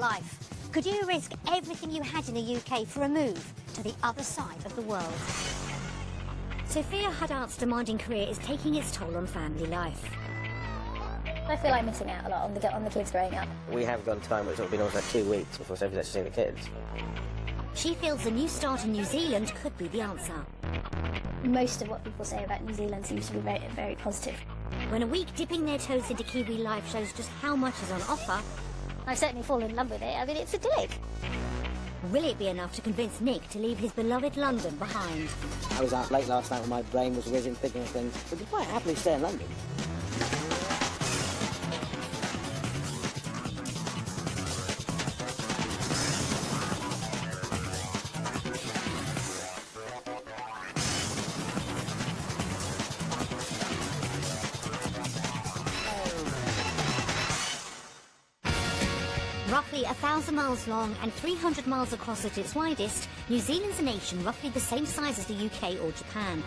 life. Could you risk everything you had in the UK for a move to the other side of the world? Sophia Haddart's demanding career is taking its toll on family life. I feel like missing out a lot on the kids growing up. We have gone time where it's been almost like 2 weeks before Sophie's actually seen the kids. She feels a new start in New Zealand could be the answer. Most of what people say about New Zealand seems to be very, very positive. When a week dipping their toes into Kiwi life shows just how much is on offer, I've certainly fallen in love with it. I mean, it's idyllic. will it be enough to convince Nick to leave his beloved London behind? I was out late last night when my brain was whizzing, thinking of things. But you quite happily stay in London. Roughly 1,000 miles long and 300 miles across at its widest, New Zealand's a nation roughly the same size as the UK or Japan.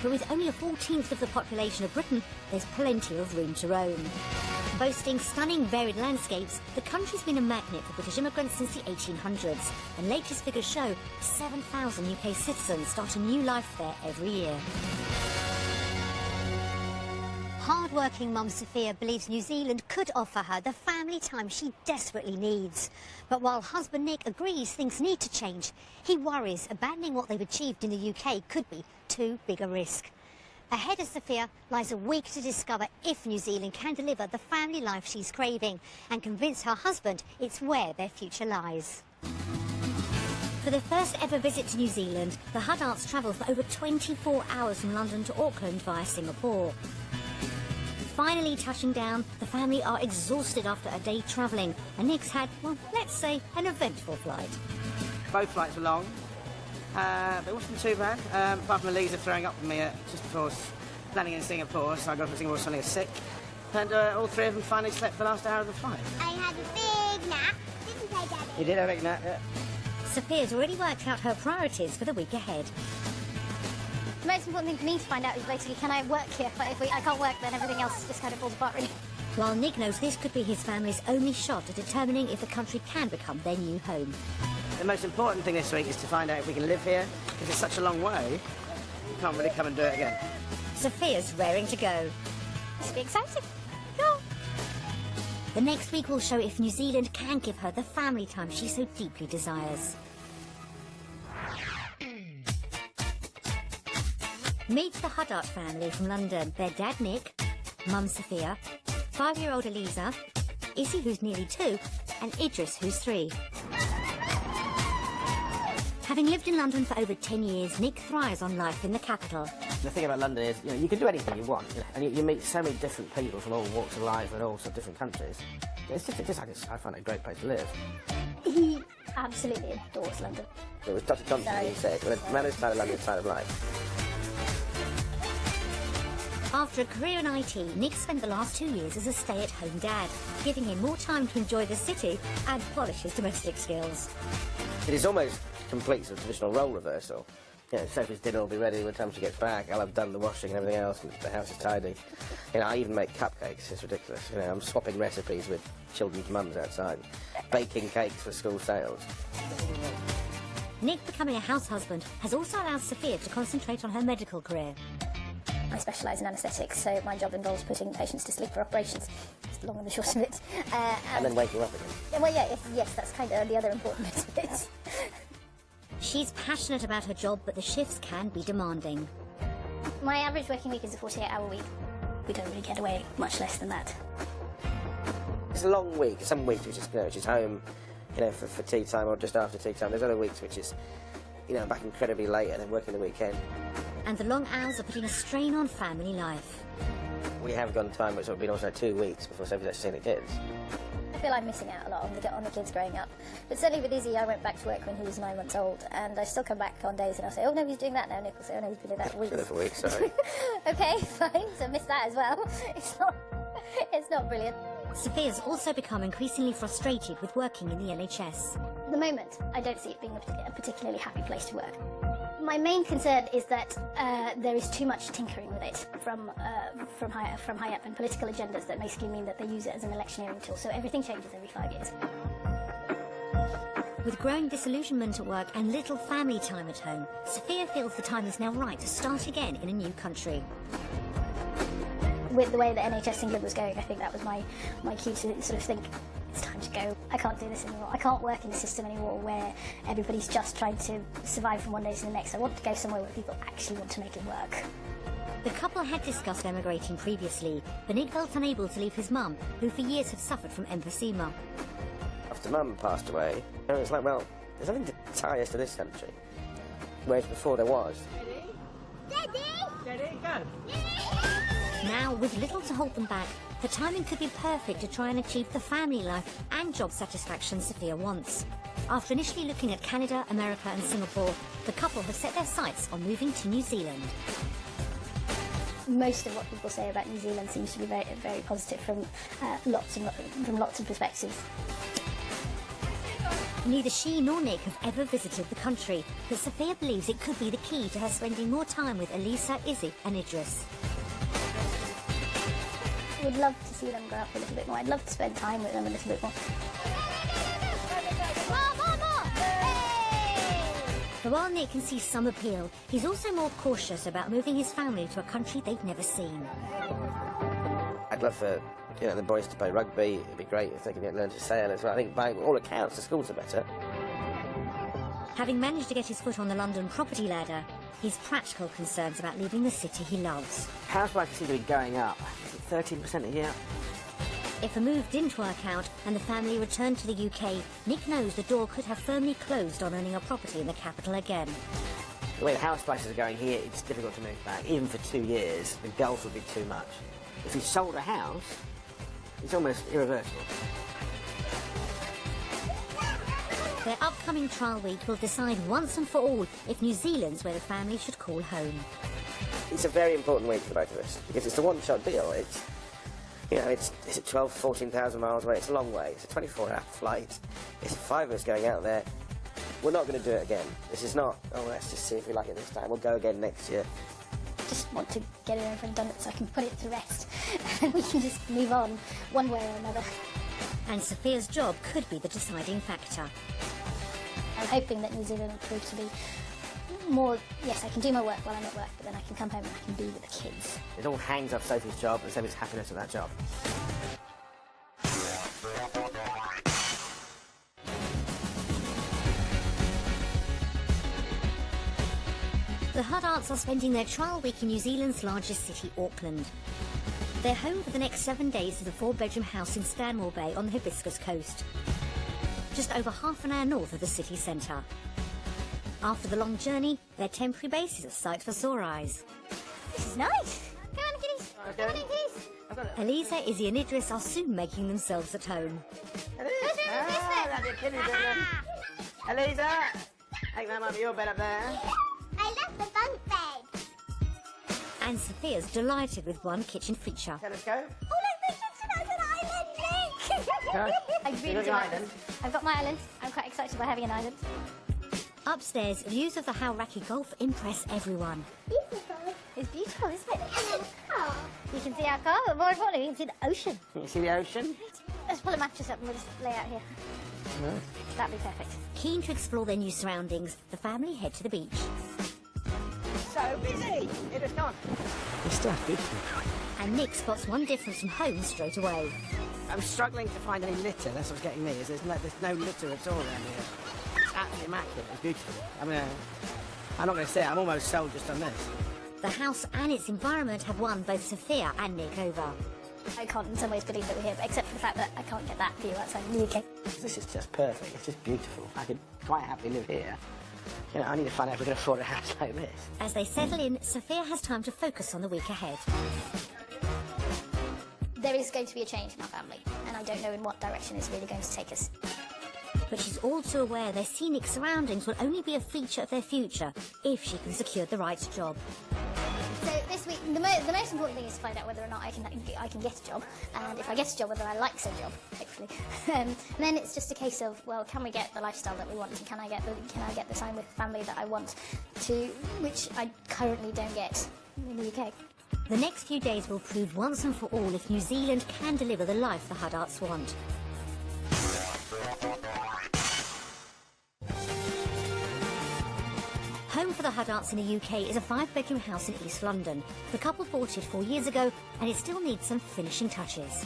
But with only a 14th of the population of Britain, there's plenty of room to roam. Boasting stunning varied landscapes, the country's been a magnet for British immigrants since the 1800s, and latest figures show 7,000 UK citizens start a new life there every year. Hard-working mum Sophia believes New Zealand could offer her the family time she desperately needs. But while husband Nick agrees things need to change, he worries abandoning what they've achieved in the UK could be too big a risk. Ahead of Sophia lies a week to discover if New Zealand can deliver the family life she's craving and convince her husband it's where their future lies. For their first ever visit to New Zealand, the Haddarts travelled for over 24 hours from London to Auckland via Singapore. Finally touching down, the family are exhausted after a day travelling, and Nick's had, well, let's say, an eventful flight. Both flights were long, but it wasn't too bad, apart from Elisa throwing up with me just before landing in Singapore, so I got from Singapore suddenly sick, and all three of them finally slept for the last hour of the flight. I had a big nap, didn't I, Daddy? You did have a big nap, yeah. Sophia's already worked out her priorities for the week ahead. The most important thing for me to find out is basically, can I work here? But if I can't work, then everything else just kind of falls apart, really. While Nick knows this could be his family's only shot at determining if the country can become their new home. The most important thing this week is to find out if we can live here, because it's such a long way, you can't really come and do it again. Sophia's raring to go. This will be exciting. Go! The next week will show if New Zealand can give her the family time she so deeply desires. Meet the Haddart family from London. Their dad, Nick, mum, Sophia, 5-year-old Elisa, Izzy, who's nearly 2, and Idris, who's 3. Having lived in London for over 10 years, Nick thrives on life in the capital. The thing about London is, you can do anything you want, and you meet so many different people from all walks of life and all sorts of different countries. It's just I find it a great place to live. He absolutely adores London. It was Dr. Thompson who said, well, man is side of London, side of life. After a career in IT, Nick spent the last 2 years as a stay-at-home dad, giving him more time to enjoy the city and polish his domestic skills. It is almost complete sort of traditional role reversal. Sophie's dinner will be ready by the time she gets back. I'll have done the washing and everything else, and the house is tidy. I even make cupcakes. It's ridiculous. I'm swapping recipes with children's mums outside, baking cakes for school sales. Nick becoming a house husband has also allowed Sophia to concentrate on her medical career. I specialise in anaesthetics, so my job involves putting patients to sleep for operations. It's the long and the short of it. And then waking up again. Well, yeah, yes, that's kind of the other important bit of it. She's passionate about her job, but the shifts can be demanding. My average working week is a 48-hour week. We don't really get away much less than that. It's a long week. Some weeks which is, she's home, for tea time or just after tea time. There's other weeks which is, back incredibly late and then working the weekend. And the long hours are putting a strain on family life. We have gone time where it's been almost like 2 weeks before Sophie's actually seen the kids. I feel like missing out a lot on the kids growing up. But certainly with Izzy, I went back to work when he was 9 months old, and I still come back on days and I'll say, oh no, he's doing that now. Nick will say, oh no, he's been doing that for weeks. Been there for weeks, sorry. Okay, fine, so miss that as well. It's not brilliant. Sophia's also become increasingly frustrated with working in the NHS. At the moment, I don't see it being a particularly happy place to work. My main concern is that there is too much tinkering with it from high up, and political agendas that basically mean that they use it as an electioneering tool. So everything changes every 5 years. With growing disillusionment at work and little family time at home, Sophia feels the time is now right to start again in a new country. With the way that NHS England was going, I think that was my cue to sort of think, it's time to go. I can't do this anymore. I can't work in a system anymore where everybody's just trying to survive from one day to the next. I want to go somewhere where people actually want to make it work. The couple had discussed emigrating previously, but Nick felt unable to leave his mum, who for years had suffered from emphysema. After Mum passed away, it was like, well, there's nothing to tie us to this country. Whereas before there was. Daddy! Steady, go. Now, with little to hold them back, the timing could be perfect to try and achieve the family life and job satisfaction Sophia wants. After initially looking at Canada, America and Singapore, the couple have set their sights on moving to New Zealand. Most of what people say about New Zealand seems to be very, very positive from lots of perspectives. Neither she nor Nick have ever visited the country, but Sophia believes it could be the key to her spending more time with Elisa, Izzy and Idris. I would love to see them grow up a little bit more. I'd love to spend time with them a little bit more. But while Nick can see some appeal, he's also more cautious about moving his family to a country they've never seen. I'd love for the boys to play rugby. It'd be great if they could learn to sail as well. I think by all accounts the schools are better. Having managed to get his foot on the London property ladder, he's practical concerns about leaving the city he loves. House prices seem to be going up. Is it 13% a year? If a move didn't work out and the family returned to the UK, Nick knows the door could have firmly closed on owning a property in the capital again. The way the house prices are going here, it's difficult to move back. Even for 2 years, the gulf would be too much. If he sold a house, it's almost irreversible. Their upcoming trial week will decide once and for all if New Zealand's where the family should call home. It's a very important week for both of us because it's a one-shot deal. It's, is it 12, 14,000 miles away? It's a long way. It's a 24-hour flight. It's 5 of us going out there. We're not going to do it again. This is not, let's just see if we like it this time. We'll go again next year. Just want to get it over and done with so I can put it to rest and we can just move on one way or another. And Sophia's job could be the deciding factor. I'm hoping that New Zealand will prove to be more, yes, I can do my work while I'm at work, but then I can come home and I can be with the kids. It all hangs off Sophie's job and Sophie's happiness at that job. The Huddarts are spending their trial week in New Zealand's largest city, Auckland. They're home for the next 7 days to the 4-bedroom house in Stanmore Bay on the Hibiscus coast, just over half an hour north of the city centre. After the long journey, their temporary base is a sight for sore eyes. This is nice. Come on, kitties. Come on, kitties. Elisa, Izzy and Idris are soon making themselves at home. Elisa! I think that might be your bed up there. I love the bunk bed. And Sophia's delighted with one kitchen feature. Okay, let's go. Oh, look, the kitchen has an island, Nick! I really do like this. I've got my island. I'm quite excited about having an island. Upstairs, views of the Hauraki Gulf impress everyone. Beautiful. It's beautiful, isn't it? Oh. You can see our car, but more importantly, you can see the ocean. Can you see the ocean? Let's pull a mattress up and we'll just lay out here. That'd be perfect. Keen to explore their new surroundings, the family head to the beach. So busy! It is gone. It's still beautiful. And Nick spots one difference from home straight away. I'm struggling to find any litter. That's what's getting me. Is there's no litter at all around here. It's absolutely immaculate. It's beautiful. I'm not going to say it. I'm almost sold just on this. The house and its environment have won both Sophia and Nick over. I can't in some ways believe that we're here, but except for the fact that I can't get that view outside the UK. This is just perfect. It's just beautiful. I could quite happily live here. I need to find out if we can afford a house like this. As they settle in, Sophia has time to focus on the week ahead. There is going to be a change in our family, and I don't know in what direction it's really going to take us. But she's all too aware their scenic surroundings will only be a feature of their future if she can secure the right job. So this week, the most important thing is to find out whether or not I can get a job, and if I get a job, whether I like said job, hopefully. And then it's just a case of, well, can we get the lifestyle that we want, and can I get the time with family that I want to, which I currently don't get in the UK. The next few days will prove once and for all if New Zealand can deliver the life the Huddarts want. home for the Huddarts in the UK is a 5-bedroom house in East London. The couple bought it 4 years ago, and it still needs some finishing touches.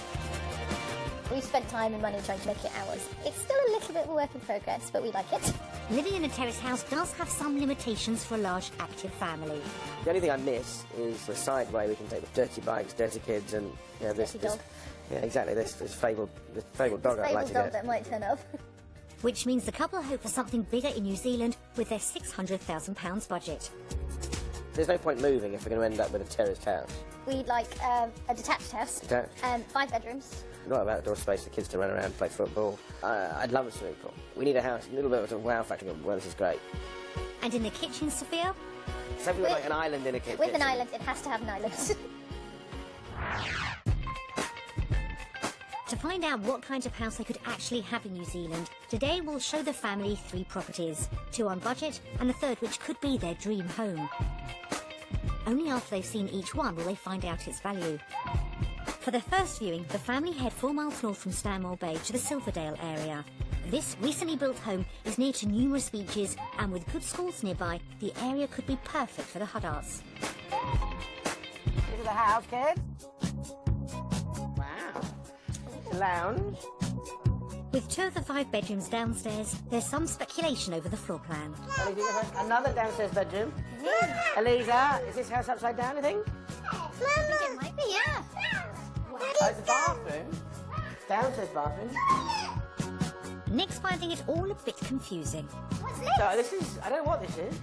We've spent time and money trying to make it ours. It's still a little bit of a work in progress, but we like it. Living in a terrace house does have some limitations for a large, active family. The only thing I miss is the side way we can take the dirty bikes, dirty kids, and this Dirty dog. Yeah, exactly. This fabled dog I'd like to dog get. that might turn up. Which means the couple hope for something bigger in New Zealand with their £600,000 budget. There's no point moving if we're going to end up with a terraced house. We'd like a detached house. Detached? 5 bedrooms. Not have outdoor space for kids to run around and play football. I'd love a swimming pool. We need a house, a little bit of a wow factor. Well, this is great. And in the kitchen, Sophia? Something with like an island in a kitchen. With an island, it has to have an island. To find out what kind of house they could actually have in New Zealand, today we'll show the family 3 properties, 2 on budget and a third which could be their dream home. Only after they've seen each one will they find out its value. For their first viewing, the family head 4 miles north from Stanmore Bay to the Silverdale area. This recently built home is near to numerous beaches, and with good schools nearby, the area could be perfect for the Huddarts. This is the house, kids. Wow. It's a lounge. With 2 of the 5 bedrooms downstairs, there's some speculation over the floor plan. Another downstairs bedroom. Eliza, is this house upside down, I think? I think it might be, yeah. Oh, it's a bathroom. Downstairs bathroom. Nick's finding it all a bit confusing. What's this? So this is, I don't know what this is.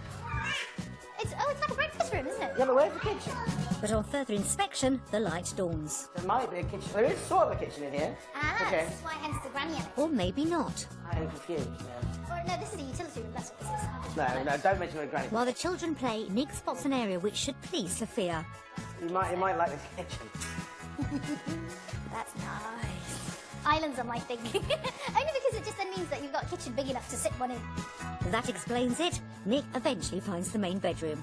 It's like a breakfast room, isn't it? Yeah, but where's the kitchen? But on further inspection, the light dawns. There might be a kitchen. There is sort of a kitchen in here. Ah, Okay. this is why hence the granny element. Or maybe not. I'm confused now. Or no, this is a utility room, that's what this is. No, don't mention the granny. While the children play, Nick spots an area which should please Sophia. You might like this kitchen. That's nice. Islands are my thing. Only because it just then means that you've got a kitchen big enough to sit one in. That explains it. Nick eventually finds the main bedroom.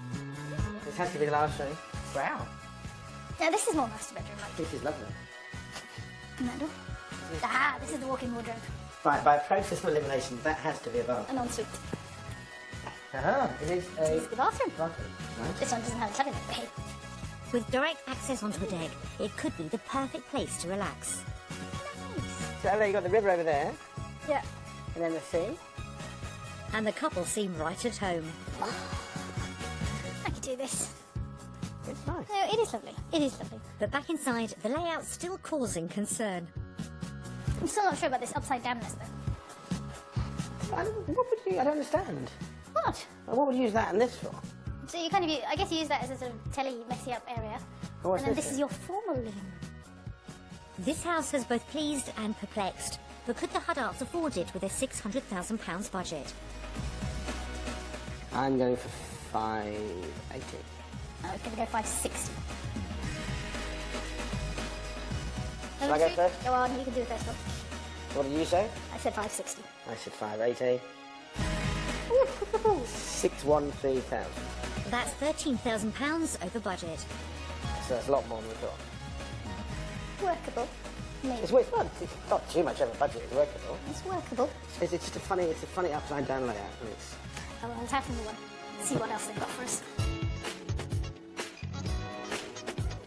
This has to be the last room. Wow. Now this is more master bedroom, like This is lovely. that door. Ah, this is the walk-in wardrobe. Right, by process of elimination, that has to be a bath. An ensuite. It is This is the bathroom. bathroom. Right. This one doesn't have a cabinet. Hey. With direct access onto a deck, it could be the perfect place to relax. So there you got the river over there, Yeah. and then the sea. And the couple seem right at home. I could do this. It's nice. No, it is lovely. It is lovely. But back inside, the layout's still causing concern. I'm still not sure about this upside downness though. What would you? I don't understand. What? What would you use that and this for? So you kind of, I guess you use that as a sort of telly messy up area. Oh, what's And then this this is then? your formal living. This house has both pleased and perplexed. But could the Huddarts afford it with their £600,000 budget? I'm going for 580. I was going to go 560. Shall I go first? Go on, you can do the first one. What did you say? I said 560. I said 580. 613,000. That's £13,000 over budget. So that's a lot more than we thought. Workable. Maybe. It's not too much over budget. It's workable. It's workable. It's just a funny upside down layout. And it's Oh, well, let's have another one. See what else they've got for us.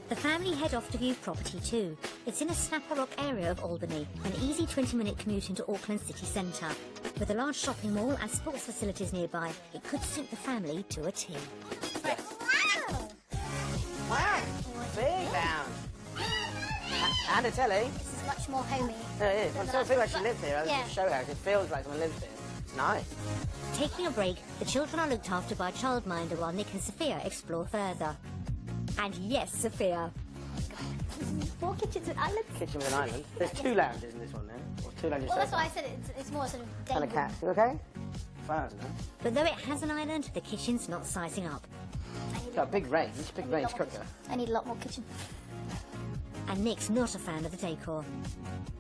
The family head off to view property 2. It's in a Snapper Rock area of Albany, an easy 20-minute commute into Auckland city centre. With a large shopping mall and sports facilities nearby, it could suit the family to a T. Wow! Wow. Big lounge. And a telly. This is much more homey. Yeah, it is. I sort of feel like she lives here. Yeah. It's a show house. It feels like someone lives here. It's nice. Taking a break, the children are looked after by a childminder while Nick and Sophia explore further. And yes, Sophia. 4 kitchens and islands. Kitchen with an island. There's 2 lounges in this one now. Or 2 lounges. Well, that's so why I far. said it's more sort of day And a room. cat. You okay? Flowers, no? But though it has an island, the kitchen's not sizing up. It's got a big range. Big range cooker. I need a lot more kitchen. And Nick's not a fan of the decor.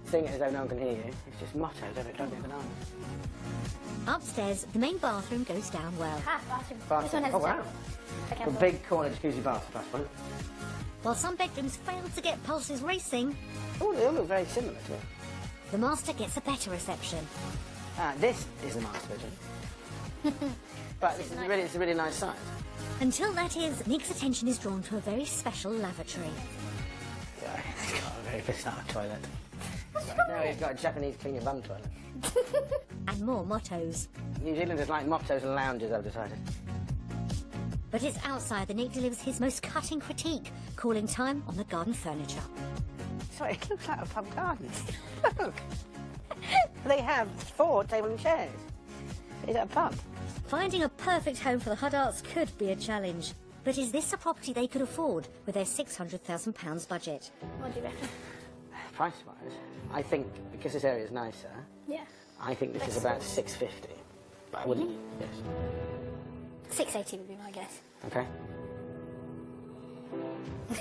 Sing it as though no one can hear you. It's just mottos, don't it? Don't get bananas. Upstairs, the main bathroom goes down well. Ah, bathroom. Bathroom. This one has Oh, a wow. tap. Okay, A big corner jacuzzi bath, plus one. While some bedrooms fail to get pulses racing, Oh, they all look very similar to it. the master gets a better reception. This is a master bedroom. But it's a really nice size. Until that is, Nick's attention is drawn to a very special lavatory. Yeah, it's got a very bizarre toilet. No, he's got a Japanese clean your bum toilet. And more mottos. New Zealanders like mottos and lounges, I've decided. But it's outside that Nick delivers his most cutting critique, calling time on the garden furniture. Sorry, it looks like a pub garden. Look. They have 4 table and chairs. Is that a pub? Finding a perfect home for the Huddarts could be a challenge. But is this a property they could afford with their £600,000 budget? What do you reckon? Price-wise, I think, because this area is nicer, Yeah. I think this is about $650. But I wouldn't, yes. 680 would be my guess. Okay.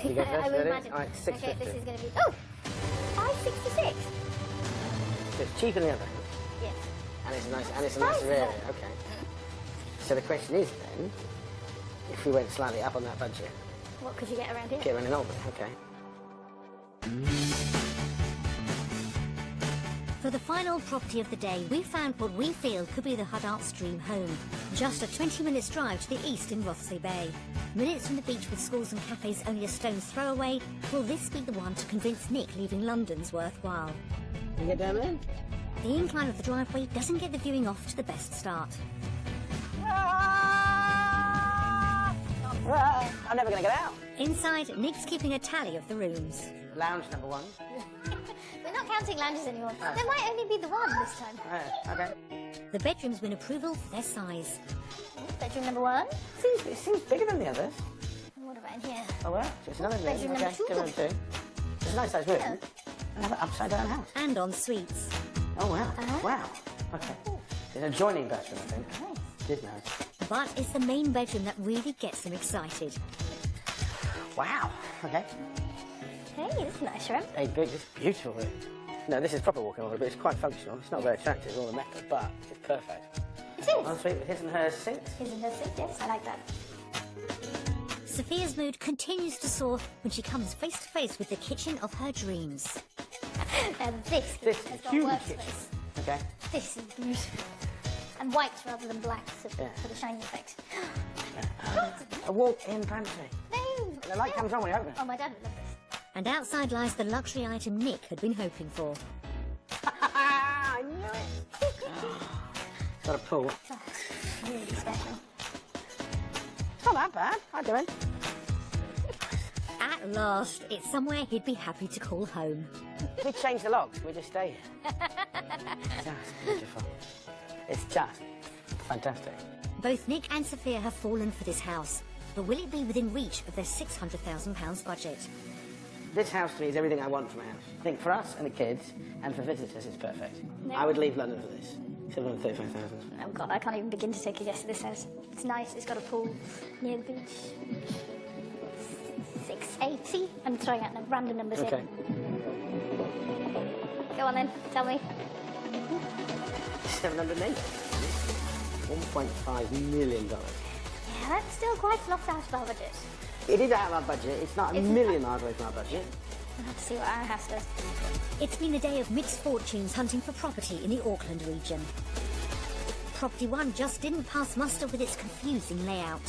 You go first, I would ready? imagine. All right, Okay, 650. this is going to be... Oh! 566. So it's cheaper than the other house, Yes. and it's a nicer area, okay. So the question is then, if we went slightly up on that budget, What could you get around here? get around in Albany, okay. For the final property of the day, we found what we feel could be the Huddarts' dream home. Just a 20-minute drive to the east in Rothesay Bay. Minutes from the beach with schools and cafes only a stone's throw away, will this be the one to convince Nick leaving London's worthwhile? Can you get down there? The incline of the driveway doesn't get the viewing off to the best start. I'm never going to get out. Inside, Nick's keeping a tally of the rooms. Lounge number 1. We're not counting lounges anymore. There might only be the one this time. Okay. The bedrooms win approval for their size. Bedroom number 1. It seems bigger than the others. And what about in here? Oh well, so it's another room. Bedroom number Okay, 2. good room 2. It's a nice sized room. Yeah. Another upside down house. And en suites. Oh wow. Uh-huh. Wow. Okay. There's an adjoining bathroom, I think. It is nice. But it's the main bedroom that really gets them excited. Wow. Okay. Hey, this is a nice room. Hey, big, this is beautiful room. No, this is proper walking order, but it's quite functional. It's not very attractive, all the metal, but it's perfect. It is. Ensuite with his and her sinks. Isn't it? Yes, I like that. Sophia's mood continues to soar when she comes face to face with the kitchen of her dreams. And this This has is got huge workspace. kitchen. Okay. This is beautiful. And white rather than black for the shiny effect. A walk-in pantry. No! The light comes on when you open it. Oh, my dad would love this. And outside lies the luxury item Nick had been hoping for. I knew it. It's got a pool. Really special. It's not that bad. I do it. At last, it's somewhere he'd be happy to call home. If we change the locks, we just stay here. Just beautiful. It's just fantastic. Both Nick and Sophia have fallen for this house, but will it be within reach of their £600,000 budget? This house to me is everything I want from a house. I think for us and the kids and for visitors, it's perfect. No. I would leave London for this. 735,000. Oh, God, I can't even begin to take a guess at this house. It's nice. It's got a pool near the beach. 680. I'm throwing out random numbers Okay. here. Go on then. Tell me. 780. $1.5 million. Yeah, that's still quite a lot out of our budget. It is out of our budget. It's not a million miles away from our budget. We'll have to see what our house does. It's been a day of mixed fortunes hunting for property in the Auckland region. Property 1 just didn't pass muster with its confusing layout.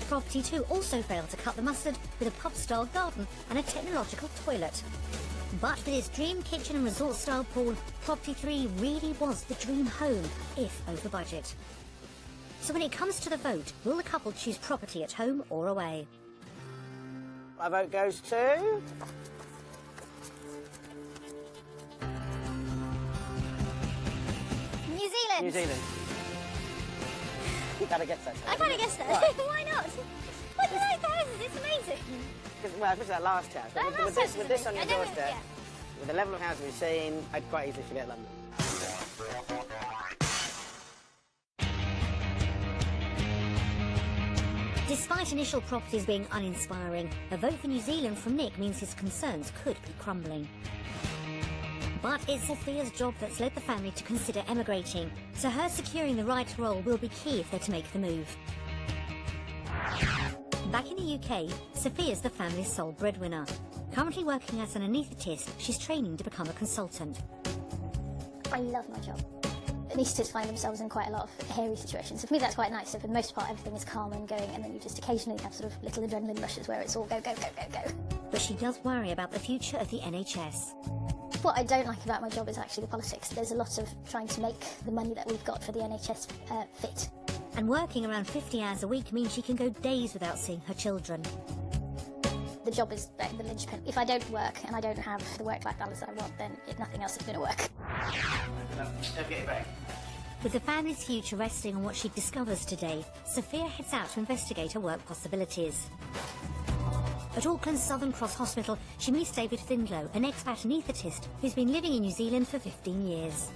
Property 2 also failed to cut the mustard with a pub-style garden and a technological toilet. But with its dream kitchen and resort-style pool, Property 3 really was the dream home, if over budget. So when it comes to the vote, will the couple choose property at home or away? My vote goes to... New Zealand! New Zealand. You gotta get that. I kind of guessed that. Why not? What do you like the houses? It's amazing. Well, especially that last house. That With last this- house with was this on your amazing. I know, doorstep, yeah. with the level of housing we've seen, I'd quite easily forget London. Despite initial properties being uninspiring, a vote for New Zealand from Nick means his concerns could be crumbling. But it's Sophia's job that's led the family to consider emigrating, so her securing the right role will be key if they're to make the move. Back in the UK, Sophia's the family's sole breadwinner. Currently working as an anaesthetist, she's training to become a consultant. I love my job. anaesthetists find themselves in quite a lot of hairy situations. So for me that's quite nice. So for the most part everything is calm and going, and then you just occasionally have sort of little adrenaline rushes where it's all go, go, go, go, go. But she does worry about the future of the NHS. What I don't like about my job is actually the politics. There's a lot of trying to make the money that we've got for the NHS fit. And working around 50 hours a week means she can go days without seeing her children. The job is the linchpin. If I don't work and I don't have the work-life balance that I want, then nothing else is going to work. Don't get it back. With the family's future resting on what she discovers today, Sophia heads out to investigate her work possibilities. At Auckland's Southern Cross Hospital, she meets David Findlow, an expat anaesthetist who's been living in New Zealand for 15 years.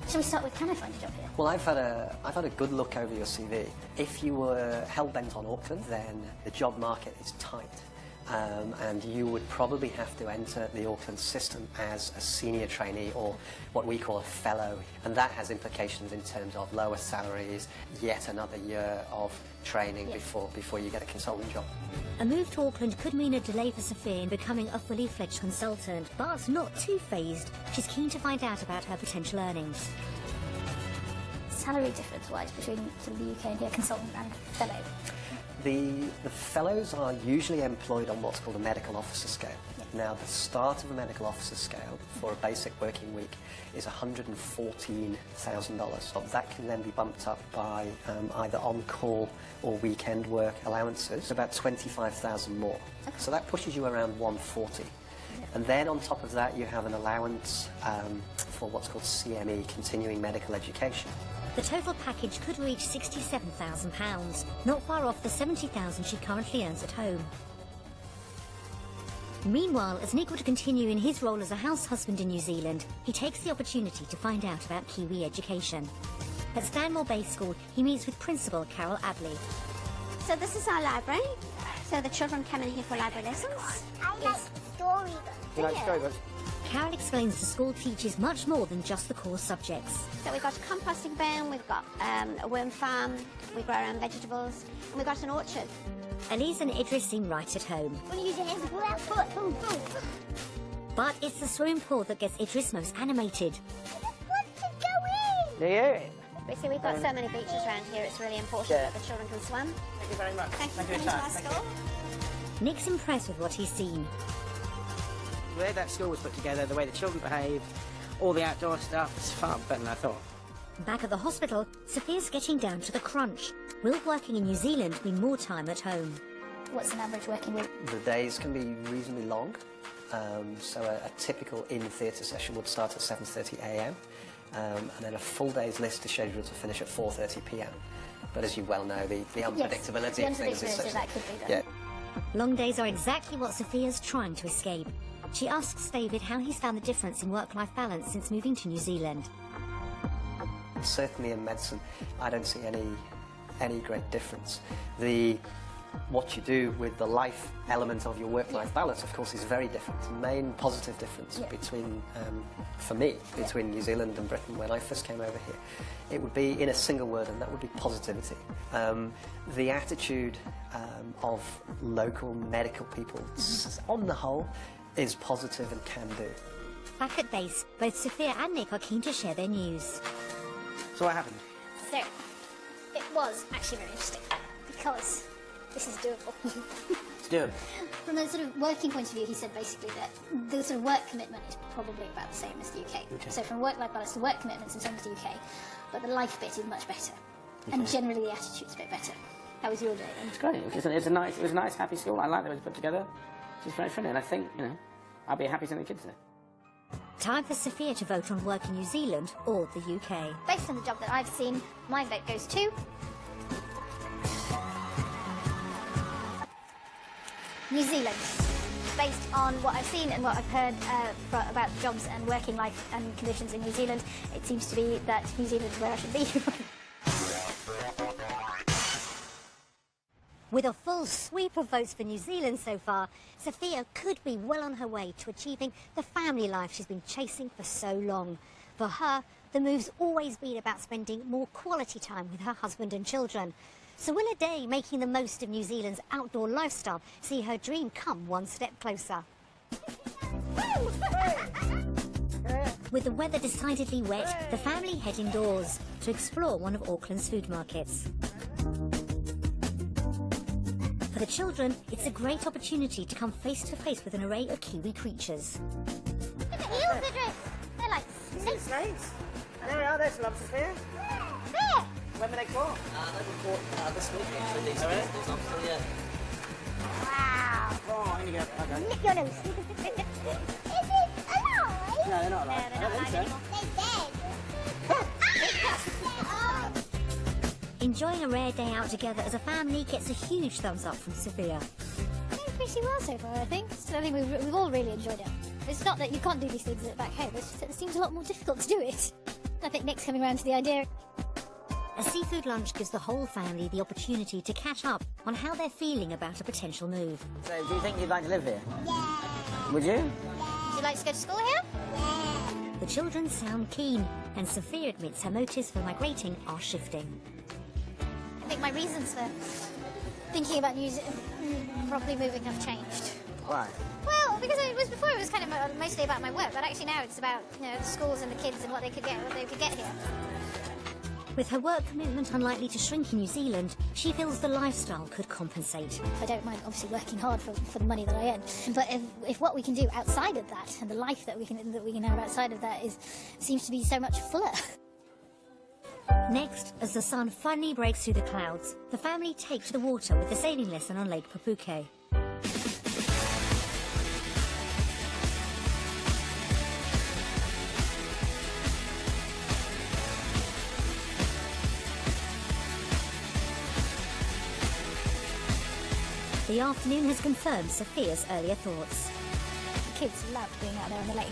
Shall we start with, can I find a job here? Well, I've had a good look over your CV. If you were hell-bent on Auckland, then the job market is tight. And you would probably have to enter the Auckland system as a senior trainee, or what we call a fellow, and that has implications in terms of lower salaries, yet another year of training before you get a consultant job. A move to Auckland could mean a delay for Sophia in becoming a fully fledged consultant, but not too phased. She's keen to find out about her potential earnings. Salary difference-wise between sort of the UK and here, consultant and fellow? The fellows are usually employed on what's called a medical officer scale. Now, the start of a medical officer scale for a basic working week is $114,000. That can then be bumped up by either on-call or weekend work allowances, about $25,000 more. So that pushes you around 140. And then on top of that, you have an allowance for what's called CME, continuing medical education. The total package could reach £67,000, not far off the $70,000 she currently earns at home. Meanwhile, as Nick would continue in his role as a house husband in New Zealand, he takes the opportunity to find out about Kiwi education. At Stanmore Bay School, he meets with Principal Carol Abley. So this is our library. So the children come in here for library lessons. I like storybooks. You like storybooks? Carol explains the school teaches much more than just the core subjects. So we've got a composting bin, we've got a worm farm, we grow our own vegetables, and we've got an orchard. Elise and Idris seem right at home. When you use your hands to pull that foot, boom, boom. But it's the swimming pool that gets Idris most animated. I just want to go in. Do you? We see we've got so many beaches around here, it's really important that the children can swim. Thank you very much. Thank you for your coming to time. our Thank school. Nick's impressed with what he's seen. The way that school was put together, the way the children behaved, all the outdoor stuff, it's far better than I thought. Back at the hospital, Sophia's getting down to the crunch. Will working in New Zealand mean more time at home? What's an average working week? The days can be reasonably long. So a typical in-theatre session would start at 7:30 a.m. And then a full day's list is scheduled to finish at 4:30 p.m. But as you well know, the unpredictability of things is such that could be done. Yeah. Long days are exactly what Sophia's trying to escape. She asks David how he's found the difference in work-life balance since moving to New Zealand. Certainly in medicine, I don't see any great difference. What you do with the life element of your work-life balance, of course, is very different. The main positive difference between, for me, between New Zealand and Britain when I first came over here, it would be in a single word, and that would be positivity. The attitude of local medical people, on the whole, is positive and can do. Back at base, both Sophia and Nick are keen to share their news. So what happened? So, it was actually very interesting because this is doable. It's doable. From a sort of working point of view, he said basically that the sort of work commitment is probably about the same as the UK. So from work-life balance, the work commitment's the same as the UK, but the life bit is much better. And generally the attitude's a bit better. How was your day then? It's great. It was a nice, happy school. I like the way it's put together. It's very friendly, and I think, I'll be happy sending the kids there. Time for Sophia to vote on work in New Zealand or the UK. Based on the job that I've seen, my vote goes to New Zealand. Based on what I've seen and what I've heard about jobs and working life and conditions in New Zealand, it seems to be that New Zealand is where I should be. With a full sweep of votes for New Zealand so far, Sophia could be well on her way to achieving the family life she's been chasing for so long. For her, the move's always been about spending more quality time with her husband and children. So will a day making the most of New Zealand's outdoor lifestyle see her dream come one step closer? With the weather decidedly wet, the family head indoors to explore one of Auckland's food markets. For the children, it's a great opportunity to come face to face with an array of Kiwi creatures. Look at eels, they're like snakes. Snakes? There we are, there's some lobsters here. There! When were they caught? They were caught this week, actually, these lobsters, yeah. Wow. Oh, in you go. Okay. Lick your nose. Is it alive? No, they're not alive. No, they're not alive anymore. Enjoying a rare day out together as a family gets a huge thumbs up from Sophia. Doing pretty well so far, I think. So I think we've all really enjoyed it. It's not that you can't do these things back home, it's just that it seems a lot more difficult to do it. I think Nick's coming around to the idea. A seafood lunch gives the whole family the opportunity to catch up on how they're feeling about a potential move. So, do you think you'd like to live here? Yeah. Would you? Would you like to go to school here? The children sound keen, and Sophia admits her motives for migrating are shifting. I think my reasons for thinking about probably moving have changed. Why? Well, because it was kind of mostly about my work, but actually now it's about the schools and the kids and what they could get here. With her work commitment unlikely to shrink in New Zealand, she feels the lifestyle could compensate. I don't mind obviously working hard for the money that I earn, but if what we can do outside of that and the life that we can have outside of that seems to be so much fuller. Next, as the sun finally breaks through the clouds, the family take to the water with a sailing lesson on Lake Papuke. The afternoon has confirmed Sophia's earlier thoughts. The kids love being out there on the lake.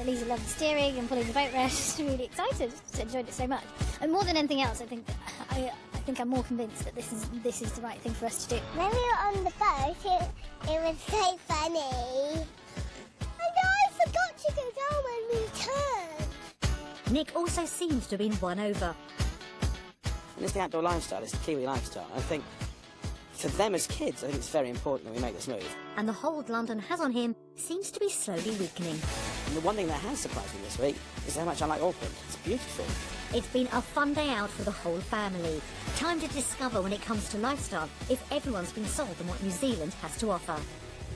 Lisa loved steering and pulling the boat around. She's really excited. She enjoyed it so much. And more than anything else, I think I'm more convinced that this is the right thing for us to do. When we were on the boat, it was so funny. And I forgot to go down when we turned. Nick also seems to have been won over. And it's the outdoor lifestyle, it's the Kiwi lifestyle. I think for them as kids, I think it's very important that we make this move. And the hold London has on him seems to be slowly weakening. And the one thing that has surprised me this week is how much I like Auckland. It's beautiful. It's been a fun day out for the whole family. Time to discover when it comes to lifestyle if everyone's been sold on what New Zealand has to offer.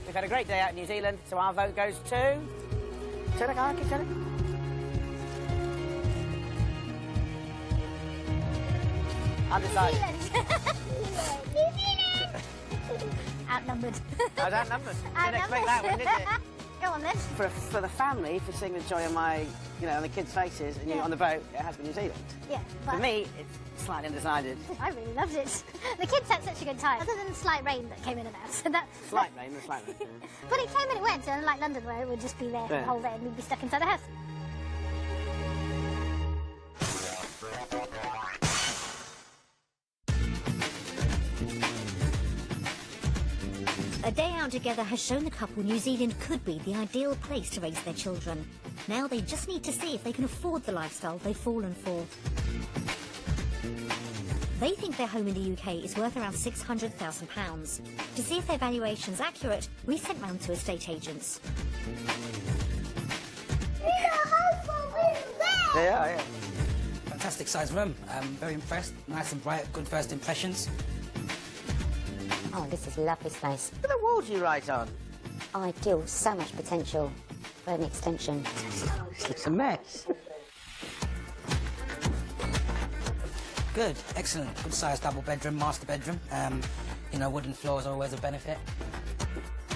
We've had a great day out in New Zealand, so our vote goes to... Tuna. Undecided. New Zealand! Outnumbered. I was outnumbered. Didn't expect that one, did you? Go on then. For the family, for seeing the joy on my, on the kids' faces and you on the boat, it has been New Zealand. Yeah. For me, it's slightly undecided. I really loved it. The kids had such a good time, other than the slight rain that came in and out. Slight rain. But it came and it went, and unlike London, where it would just be there the whole day and we'd be stuck inside the house. A day out together has shown the couple New Zealand could be the ideal place to raise their children. Now they just need to see if they can afford the lifestyle they've fallen for. They think their home in the UK is worth around £600,000. To see if their valuation's accurate, we sent round to estate agents. Yeah. Fantastic size room. Very impressed. Nice and bright. Good first impressions. Oh, this is a lovely space. Look at the walls you write on. Ideal. So much potential for an extension. It's a mess. Good. Excellent. Good size double bedroom, master bedroom. Wooden floors are always a benefit.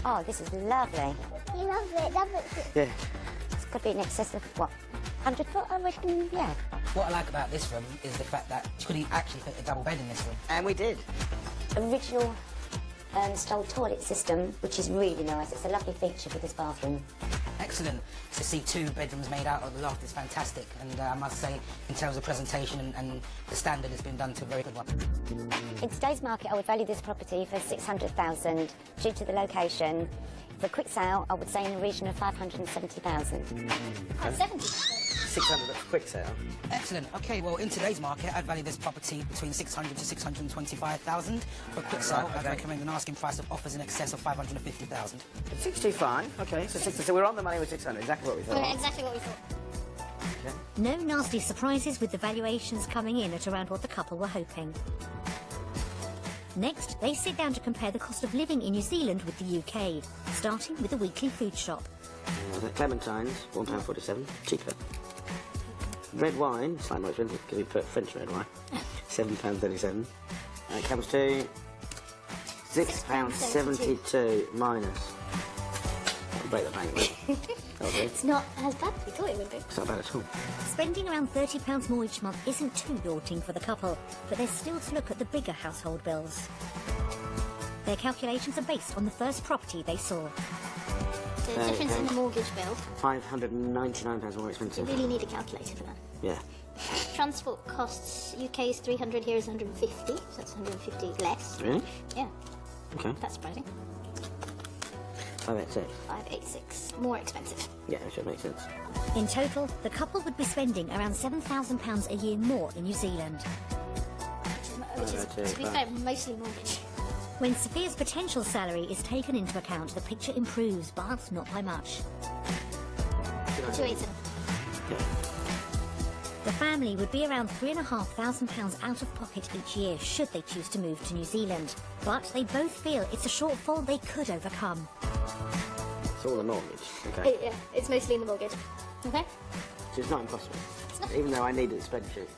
Oh, this is lovely. You love it. Yeah. It's got to be in excess of, 100 foot, I reckon, yeah. What I like about this room is the fact that you could actually fit a double bed in this room. And we did. Original style toilet system, which is really nice. It's a lovely feature for this bathroom. Excellent. To see 2 bedrooms made out of the loft is fantastic. And I must say, in terms of presentation and the standard, it's been done to a very good one. In today's market, I would value this property for $600,000 due to the location. For a quick sale, I would say in the region of $570,000. 70. 600 at quick sale. Excellent. Okay, well, in today's market, I'd value this property between $600,000 to $625,000. For a quick sale, I'd recommend an asking price of offers in excess of $550,000. 625. Okay, so we're on the money with 600. Exactly what we thought. Exactly what we thought. Okay. No nasty surprises with the valuations coming in at around what the couple were hoping. Next, they sit down to compare the cost of living in New Zealand with the UK, starting with the weekly food shop. The clementines, £1.47, cheaper. Red wine, slightly more expensive because we put French red wine, £7.37. And it comes to £6.72 minus. I'll break the bank. It's not as bad as we thought it would be. It's not bad at all. Spending around £30 more each month isn't too daunting for the couple, but there's still to look at the bigger household bills. Their calculations are based on the first property they saw. The difference in the mortgage bill. £599 more expensive. You really need a calculator for that. Yeah. Transport costs, UK is 300, here is 150, so that's 150 less. Really? Yeah. Okay. That's surprising. 586. 586. More expensive. Yeah, that should make sense. In total, the couple would be spending around £7,000 a year more in New Zealand. Which is, to be fair, mostly mortgage. When Sophia's potential salary is taken into account, the picture improves, but not by much. 280. The family would be around £3,500 out of pocket each year should they choose to move to New Zealand. But they both feel it's a shortfall they could overcome. It's all the mortgage. Okay. Yeah, it's mostly in the mortgage. Okay? So it's not impossible. Even though I needed a spreadsheet.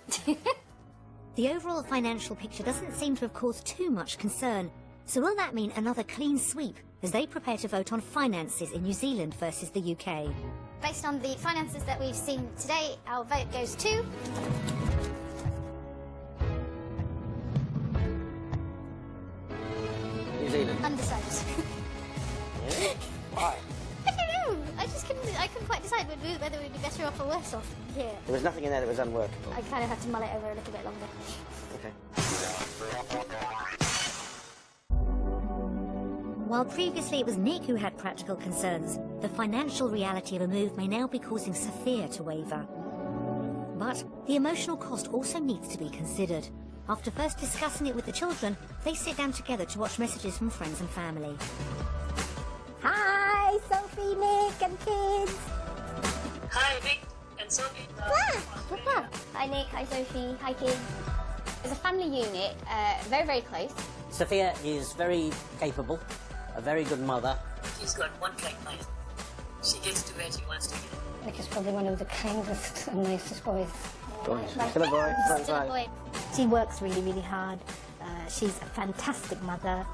The overall financial picture doesn't seem to have caused too much concern. So will that mean another clean sweep as they prepare to vote on finances in New Zealand versus the UK? Based on the finances that we've seen today, our vote goes to... New Zealand. Undecided. Why? I don't know. I couldn't quite decide whether we'd be better off or worse off here. There was nothing in there that was unworkable. I kind of have to mull it over a little bit longer. Okay. While previously it was Nick who had practical concerns, the financial reality of a move may now be causing Sophia to waver. But the emotional cost also needs to be considered. After first discussing it with the children, they sit down together to watch messages from friends and family. Hi, Sophie, Nick, and kids. Hi, Nick and Sophie. Hi Nick, hi Sophie, hi kids. As a family unit, very, very close. Sophia is very capable, a very good mother. She's got one track mind. She gets to where she wants to get. Nick is probably one of the kindest and nicest boys. Still a boy. Still a boy. She works really, really hard. She's a fantastic mother.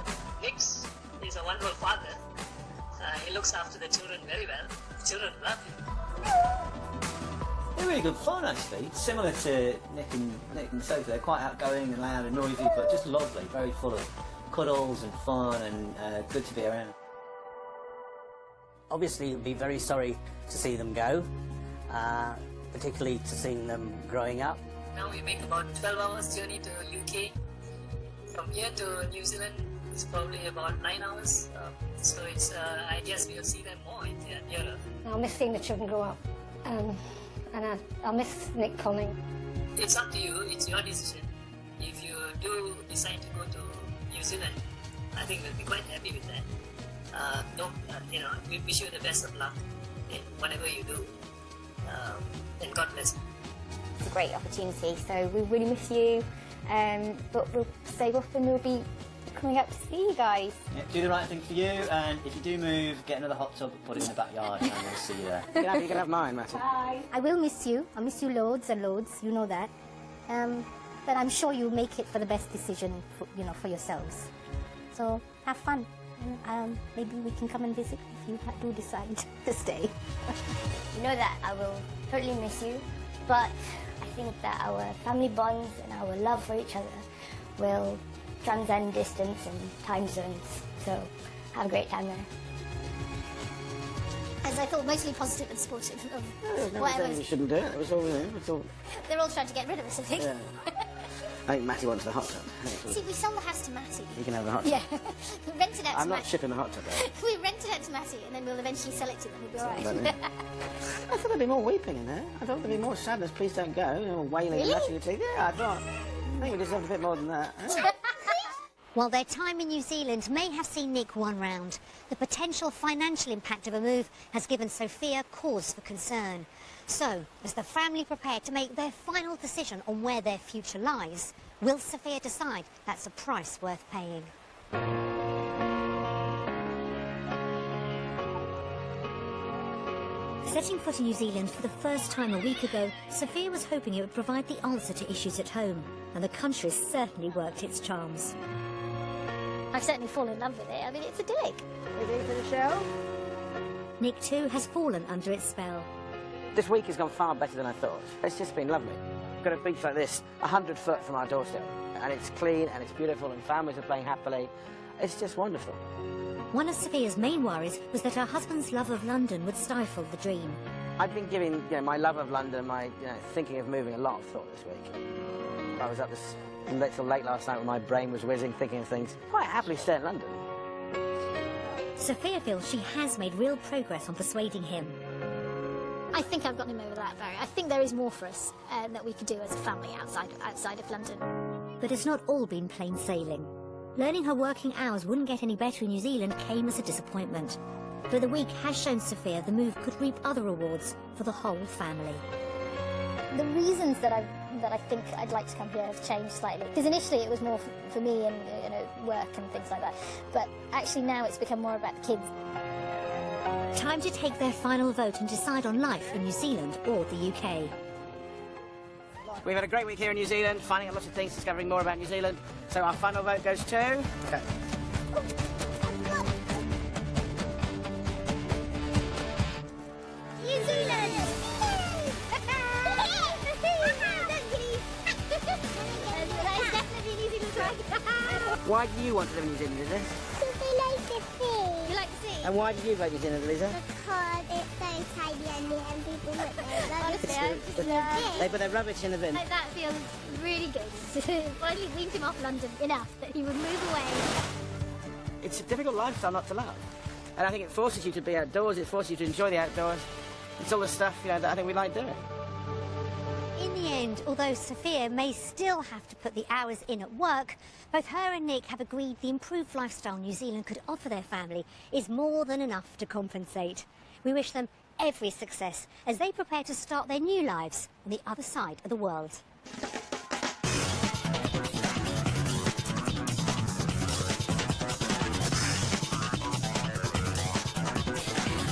Nick is a wonderful father. He looks after the children very well. The children love him. They're really good fun, actually. Similar to Nick and Sophie. They're quite outgoing and loud and noisy, but just lovely. Very full of cuddles and fun and good to be around. Obviously, you'll be very sorry to see them go, particularly to seeing them growing up. Now we make about 12 hours journey to UK. From here to New Zealand is probably about 9 hours. So it's, I guess we'll see them more in nearer. I'll miss seeing the children grow up. And I'll miss Nick coming. It's up to you. It's your decision. If you do decide to go to New Zealand, I think we'll be quite happy with that. We wish you the best of luck in whatever you do. And God bless you. It's a great opportunity, so we really miss you. But we'll save up and we'll be coming up to see you guys. Yeah, do the right thing for you, and if you do move, get another hot tub, put it in the backyard, and we'll see you there. You can have mine, Matty. Bye. I will miss you. I'll miss you loads and loads. You know that. But I'm sure you'll make it for the best decision, for yourselves. So have fun. And maybe we can come and visit if you do decide to stay. You know that I will totally miss you, but I think that our family bonds and our love for each other will transcend distance and time zones. So have a great time there. As I thought, mostly positive and supportive of No, whatever. you shouldn't do it. It was all. They're all trying to get rid of us, I think. Yeah. I think Matty wants the hot tub. See, we sold the house to Matty. You can have the hot tub. Yeah. We rented out to I'm not Matty. shipping the hot tub though. We rented it to Matty, and then we'll eventually sell it to them. We'll be all About right. it. I thought there'd be more weeping in there. I thought there'd be more sadness. Please don't go. Wailing and Really? gnashing your teeth. Yeah, I thought. I think we deserve a bit more than that. While their time in New Zealand may have seen Nick one round, the potential financial impact of a move has given Sophia cause for concern. So, as the family prepare to make their final decision on where their future lies, will Sophia decide that's a price worth paying? Setting foot in New Zealand for the first time a week ago, Sophia was hoping it would provide the answer to issues at home, and the country's certainly worked its charms. I've certainly fallen in love with it. I mean, it's idyllic. Ready for the show? Nick too has fallen under its spell. This week has gone far better than I thought. It's just been lovely. We've got a beach like this, 100 foot from our doorstep, and it's clean and it's beautiful and families are playing happily. It's just wonderful. One of Sophia's main worries was that her husband's love of London would stifle the dream. I've been giving my love of London, my thinking of moving a lot of thought this week. I was up till late last night when my brain was whizzing, thinking of things. Quite happily stay in London. Sophia feels she has made real progress on persuading him. I think I've gotten him over that barrier. I think there is more for us that we could do as a family outside of London. But it's not all been plain sailing. Learning her working hours wouldn't get any better in New Zealand came as a disappointment. But the week has shown Sophia the move could reap other rewards for the whole family. The reasons that I think I'd like to come here have changed slightly. Because initially it was more for me and work and things like that. But actually now it's become more about the kids. Time to take their final vote and decide on life in New Zealand or the UK. We've had a great week here in New Zealand, finding out lots of things, discovering more about New Zealand. So our final vote goes to... Okay. New Zealand! Why do you want to live in New Zealand, Lisa? Because I like the sea. You like the sea? And why did you vote New Zealand, Lisa? Because it's so tidy and neat and people put their Honestly, I just love They it. put their rubbish in the bin. Like, that feels really good. Finally weaned him off London enough that he would move away. It's a difficult lifestyle not to love. And I think it forces you to be outdoors, it forces you to enjoy the outdoors. It's all the stuff, that I think we like doing. In the end, although Sophia may still have to put the hours in at work, both her and Nick have agreed the improved lifestyle New Zealand could offer their family is more than enough to compensate. We wish them every success as they prepare to start their new lives on the other side of the world.